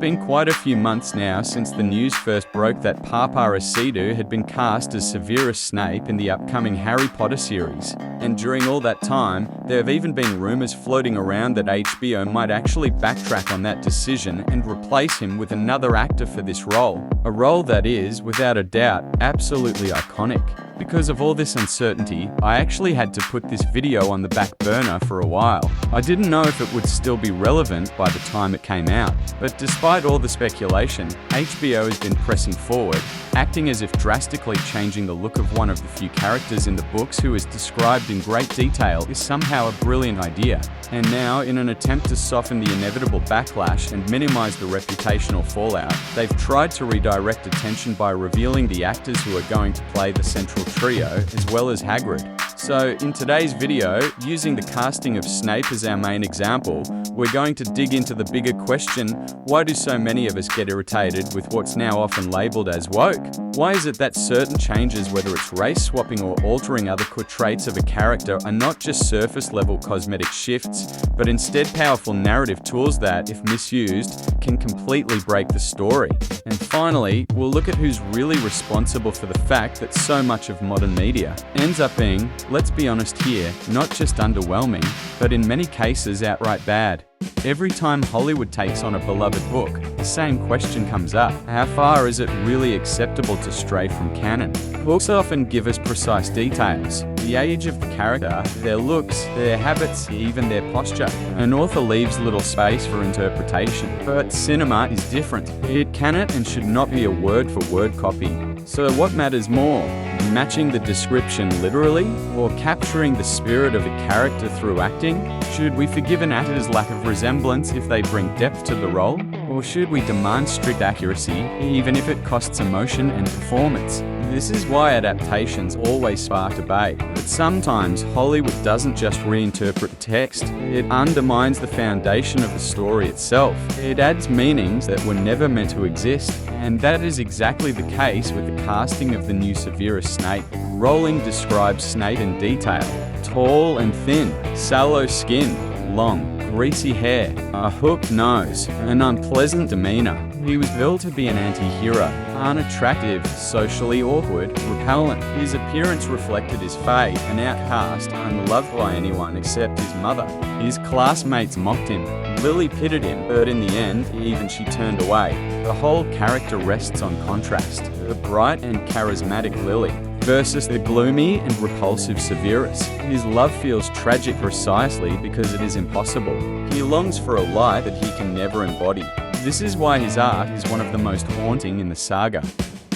been quite a few months now since the news first broke that Papa Acedo had been cast as Severus Snape in the upcoming Harry Potter series. And during all that time, there have even been rumors floating around that HBO might actually backtrack on that decision and replace him with another actor for this role. A role that is, without a doubt, absolutely iconic. Because of all this uncertainty, I actually had to put this video on the back burner for a while. I didn't know if it would still be relevant by the time it came out. But despite all the speculation, HBO has been pressing forward, acting as if drastically changing the look of one of the few characters in the books who is described in great detail is somehow a brilliant idea. And now, in an attempt to soften the inevitable backlash and minimize the reputational fallout, they've tried to redirect attention by revealing the actors who are going to play the central trio, as well as Hagrid. So, in today's video, using the casting of Snape as our main example, we're going to dig into the bigger question: why do so many of us get irritated with what's now often labeled as woke? Why is it that certain changes, whether it's race swapping or altering other core traits of a character, are not just surface-level cosmetic shifts, but instead powerful narrative tools that, if misused, can completely break the story? And finally, we'll look at who's really responsible for the fact that so much of modern media ends up being, let's be honest here, not just underwhelming, but in many cases outright bad. Every time Hollywood takes on a beloved book, the same question comes up: how far is it really acceptable to stray from canon? Books often give us precise details: the age of the character, their looks, their habits, even their posture. An author leaves little space for interpretation. But cinema is different. It cannot and should not be a word-for-word copy. So what matters more? Matching the description literally, or capturing the spirit of a character through acting? Should we forgive an actor's lack of resemblance if they bring depth to the role? Or should we demand strict accuracy, even if it costs emotion and performance? This is why adaptations always spark debate. But sometimes Hollywood doesn't just reinterpret the text, it undermines the foundation of the story itself. It adds meanings that were never meant to exist. And that is exactly the case with the casting of the new Severus Snape. Rowling describes Snape in detail: tall and thin, sallow skin, long, greasy hair, a hooked nose, an unpleasant demeanor. He was billed to be an anti-hero, unattractive, socially awkward, repellent. His appearance reflected his fate, an outcast, unloved by anyone except his mother. His classmates mocked him. Lily pitied him, but in the end, even she turned away. The whole character rests on contrast: the bright and charismatic Lily versus the gloomy and repulsive Severus. His love feels tragic precisely because it is impossible. He longs for a light that he can never embody. This is why his art is one of the most haunting in the saga.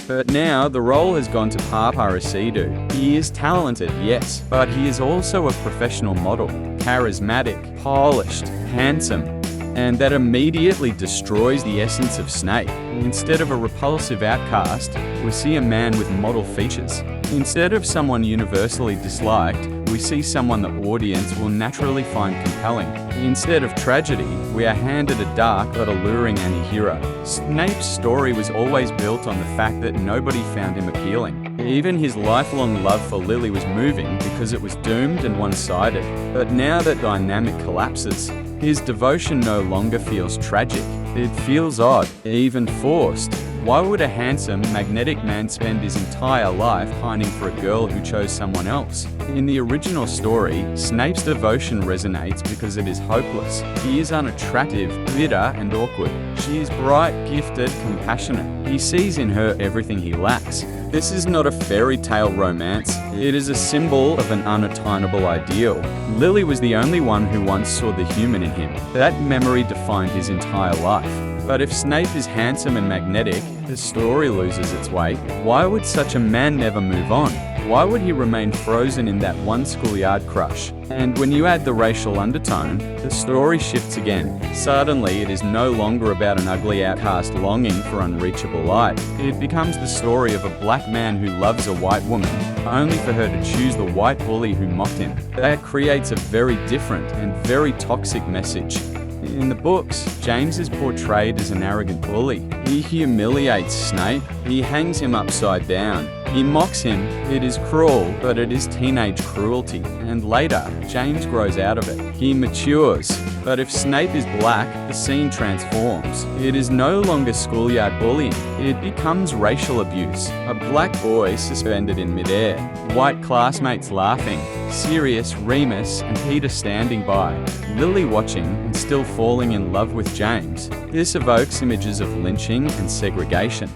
But now, the role has gone to Papa Acedo. He is talented, yes, but he is also a professional model. Charismatic, polished, handsome, and that immediately destroys the essence of Snape. Instead of a repulsive outcast, we see a man with model features. Instead of someone universally disliked, we see someone the audience will naturally find compelling. Instead of tragedy, we are handed a dark but alluring anti-hero. Snape's story was always built on the fact that nobody found him appealing. Even his lifelong love for Lily was moving because it was doomed and one-sided. But now that dynamic collapses, his devotion no longer feels tragic. It feels odd, even forced. Why would a handsome, magnetic man spend his entire life pining for a girl who chose someone else? In the original story, Snape's devotion resonates because it is hopeless. He is unattractive, bitter, and awkward. She is bright, gifted, compassionate. He sees in her everything he lacks. This is not a fairy tale romance. It is a symbol of an unattainable ideal. Lily was the only one who once saw the human in him. That memory defined his entire life. But if Snape is handsome and magnetic, the story loses its weight. Why would such a man never move on? Why would he remain frozen in that one schoolyard crush? And when you add the racial undertone, the story shifts again. Suddenly, it is no longer about an ugly outcast longing for unreachable light. It becomes the story of a black man who loves a white woman, only for her to choose the white bully who mocked him. That creates a very different and very toxic message. In the books, James is portrayed as an arrogant bully. He humiliates Snape. He hangs him upside down. He mocks him. It is cruel, but it is teenage cruelty. And later, James grows out of it. He matures. But if Snape is black, the scene transforms. It is no longer schoolyard bullying. It becomes racial abuse. A black boy suspended in midair. White classmates laughing. Sirius, Remus, and Peter standing by. Lily watching and still falling in love with James. This evokes images of lynching and segregation.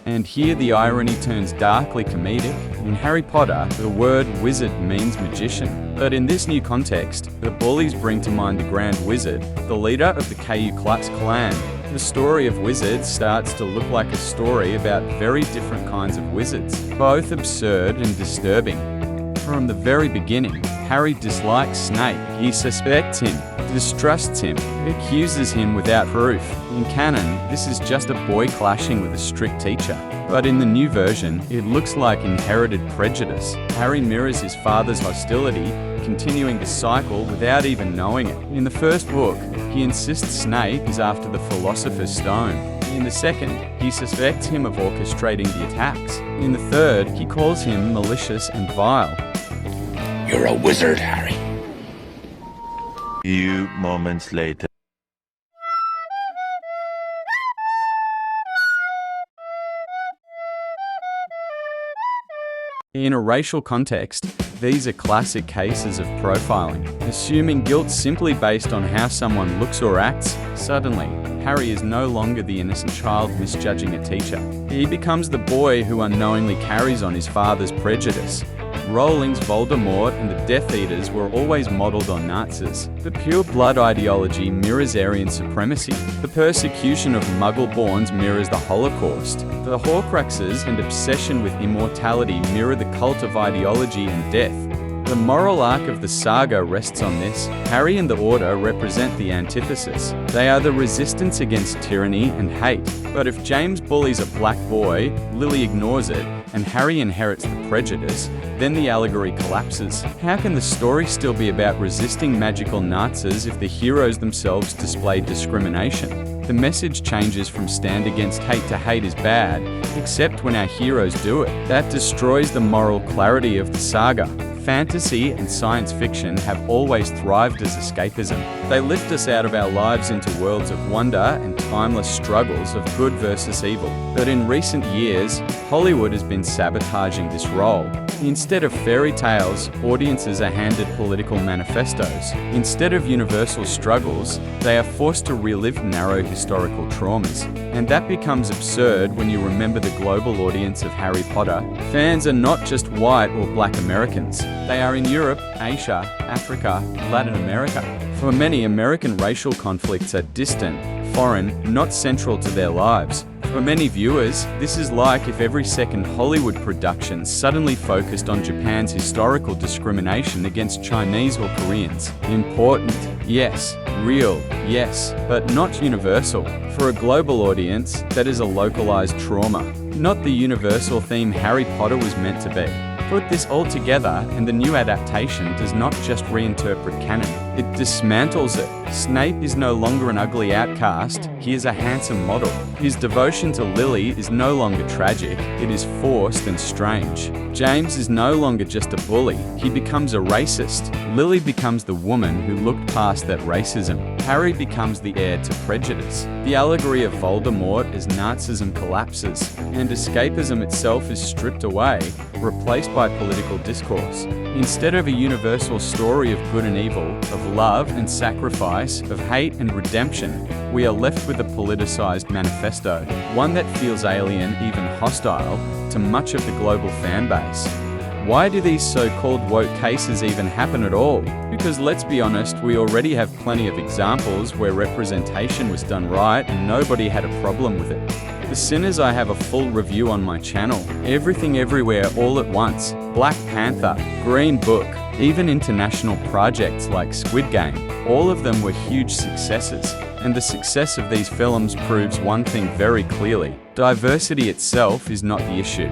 And here the irony turns darkly comedic. In Harry Potter, the word wizard means magician. But in this new context, the bullies bring to mind the Grand Wizard, the leader of the Ku Klux Klan. The story of wizards starts to look like a story about very different kinds of wizards, both absurd and disturbing. From the very beginning, Harry dislikes Snape. He suspects him, distrusts him, accuses him without proof. In canon, this is just a boy clashing with a strict teacher. But in the new version, it looks like inherited prejudice. Harry mirrors his father's hostility, continuing the cycle without even knowing it. In the first book, he insists Snape is after the Philosopher's Stone. In the second, he suspects him of orchestrating the attacks. In the third, he calls him malicious and vile. You're a wizard, Harry. Few moments later. In a racial context, these are classic cases of profiling. Assuming guilt simply based on how someone looks or acts, suddenly, Harry is no longer the innocent child misjudging a teacher. He becomes the boy who unknowingly carries on his father's prejudice. Rowling's Voldemort and the Death Eaters were always modelled on Nazis. The pure blood ideology mirrors Aryan supremacy. The persecution of Muggle-borns mirrors the Holocaust. The Horcruxes and obsession with immortality mirror the cult of ideology and death. The moral arc of the saga rests on this. Harry and the Order represent the antithesis. They are the resistance against tyranny and hate. But if James bullies a black boy, Lily ignores it, and Harry inherits the prejudice, then the allegory collapses. How can the story still be about resisting magical Nazis if the heroes themselves display discrimination? The message changes from stand against hate to hate is bad, except when our heroes do it. That destroys the moral clarity of the saga. Fantasy and science fiction have always thrived as escapism. They lift us out of our lives into worlds of wonder and timeless struggles of good versus evil. But in recent years, Hollywood has been sabotaging this role. Instead of fairy tales, audiences are handed political manifestos. Instead of universal struggles, they are forced to relive narrow historical traumas. And that becomes absurd when you remember the global audience of Harry Potter. Fans are not just white or black Americans. They are in Europe, Asia, Africa, Latin America. For many, American racial conflicts are distant, foreign, not central to their lives. For many viewers, this is like if every second Hollywood production suddenly focused on Japan's historical discrimination against Chinese or Koreans. Important, yes. Real, yes. But not universal. For a global audience, that is a localized trauma, not the universal theme Harry Potter was meant to be. Put this all together, and the new adaptation does not just reinterpret canon, it dismantles it. Snape is no longer an ugly outcast, he is a handsome model. His devotion to Lily is no longer tragic, it is forced and strange. James is no longer just a bully, he becomes a racist. Lily becomes the woman who looked past that racism. Harry becomes the heir to prejudice. The allegory of Voldemort as Nazism collapses, and escapism itself is stripped away, replaced by political discourse. Instead of a universal story of good and evil, of love and sacrifice, of hate and redemption, we are left with a politicized manifesto, one that feels alien, even hostile, to much of the global fan base. Why do these so-called woke cases even happen at all? Because let's be honest, we already have plenty of examples where representation was done right and nobody had a problem with it. The Sinners, I have a full review on my channel. Everything Everywhere All at Once, Black Panther, Green Book, even international projects like Squid Game, all of them were huge successes. And the success of these films proves one thing very clearly: diversity itself is not the issue.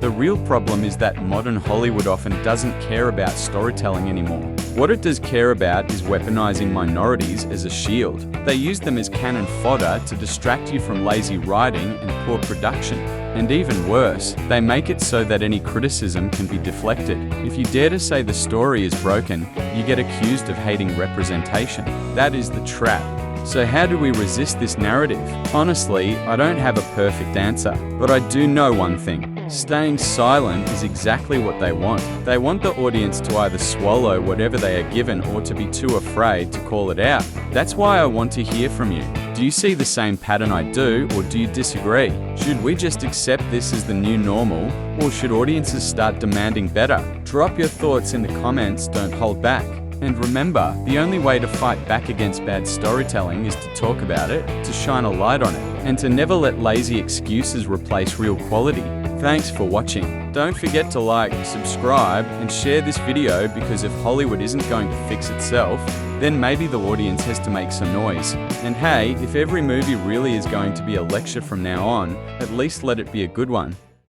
The real problem is that modern Hollywood often doesn't care about storytelling anymore. What it does care about is weaponizing minorities as a shield. They use them as cannon fodder to distract you from lazy writing and poor production. And even worse, they make it so that any criticism can be deflected. If you dare to say the story is broken, you get accused of hating representation. That is the trap. So how do we resist this narrative? Honestly, I don't have a perfect answer, but I do know one thing. Staying silent is exactly what they want. They want the audience to either swallow whatever they are given or to be too afraid to call it out. That's why I want to hear from you. Do you see the same pattern I do, or do you disagree? Should we just accept this as the new normal, or should audiences start demanding better? Drop your thoughts in the comments, don't hold back. And remember, the only way to fight back against bad storytelling is to talk about it, to shine a light on it, and to never let lazy excuses replace real quality. Thanks for watching. Don't forget to like, subscribe, and share this video, because if Hollywood isn't going to fix itself, then maybe the audience has to make some noise. And hey, if every movie really is going to be a lecture from now on, at least let it be a good one.